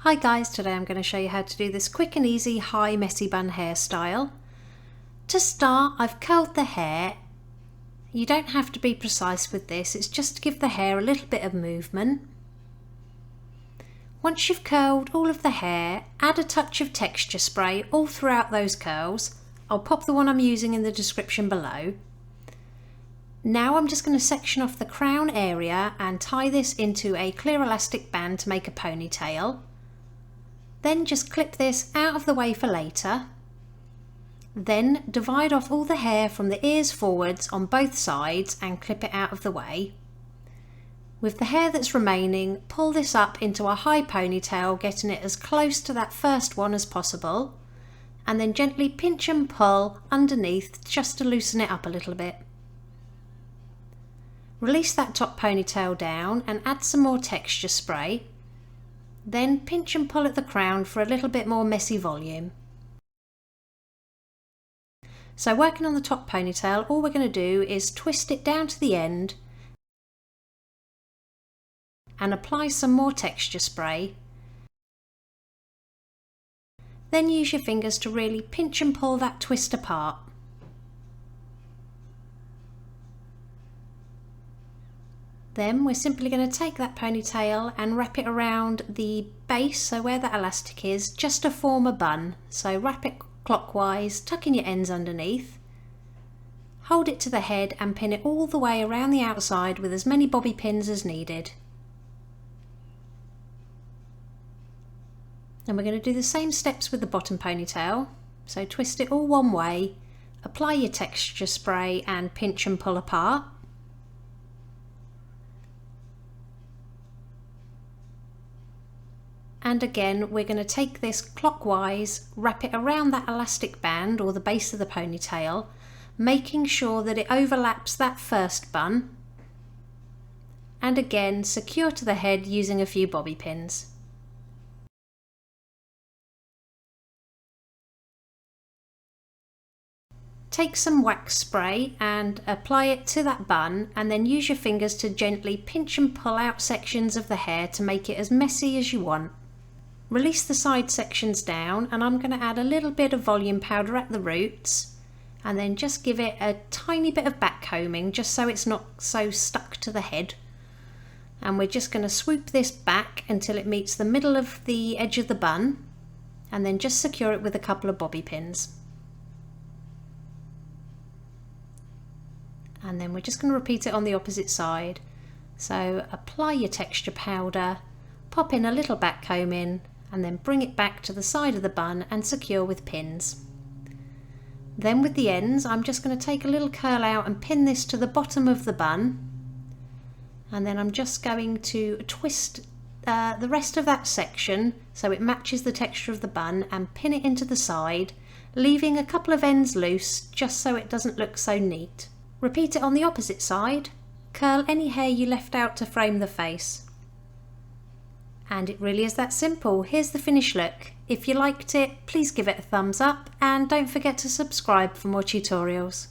Hi guys, today I'm going to show you how to do this quick and easy high messy bun hairstyle. To start, I've curled the hair. You don't have to be precise with this, it's just to give the hair a little bit of movement. Once you've curled all of the hair, add a touch of texture spray all throughout those curls. I'll pop the one I'm using in the description below. Now I'm just going to section off the crown area and tie this into a clear elastic band to make a ponytail. Then just clip this out of the way for later. Then divide off all the hair from the ears forwards on both sides and clip it out of the way. With the hair that's remaining, pull this up into a high ponytail, getting it as close to that first one as possible, and then gently pinch and pull underneath just to loosen it up a little bit. Release that top ponytail down and add some more texture spray. Then pinch and pull at the crown for a little bit more messy volume. So working on the top ponytail, all we're going to do is twist it down to the end and apply some more texture spray. Then use your fingers to really pinch and pull that twist apart. Then we're simply going to take that ponytail and wrap it around the base, so where that elastic is, just to form a bun. So wrap it clockwise, tuck in your ends underneath, hold it to the head and pin it all the way around the outside with as many bobby pins as needed. And we're going to do the same steps with the bottom ponytail. So twist it all one way, apply your texture spray and pinch and pull apart. And again, we're going to take this clockwise, wrap it around that elastic band or the base of the ponytail, making sure that it overlaps that first bun. And again, secure to the head using a few bobby pins. Take some wax spray and apply it to that bun, and then use your fingers to gently pinch and pull out sections of the hair to make it as messy as you want. Release the side sections down, and I'm going to add a little bit of volume powder at the roots and then just give it a tiny bit of back combing just so it's not so stuck to the head. And we're just going to swoop this back until it meets the middle of the edge of the bun and then just secure it with a couple of bobby pins. And then we're just going to repeat it on the opposite side. So apply your texture powder, pop in a little back combing, and then bring it back to the side of the bun and secure with pins. Then with the ends, I'm just going to take a little curl out and pin this to the bottom of the bun, and then I'm just going to twist the rest of that section so it matches the texture of the bun and pin it into the side, leaving a couple of ends loose just so it doesn't look so neat. Repeat it on the opposite side. Curl any hair you left out to frame the face. And it really is that simple. Here's the finished look. If you liked it, please give it a thumbs up and don't forget to subscribe for more tutorials.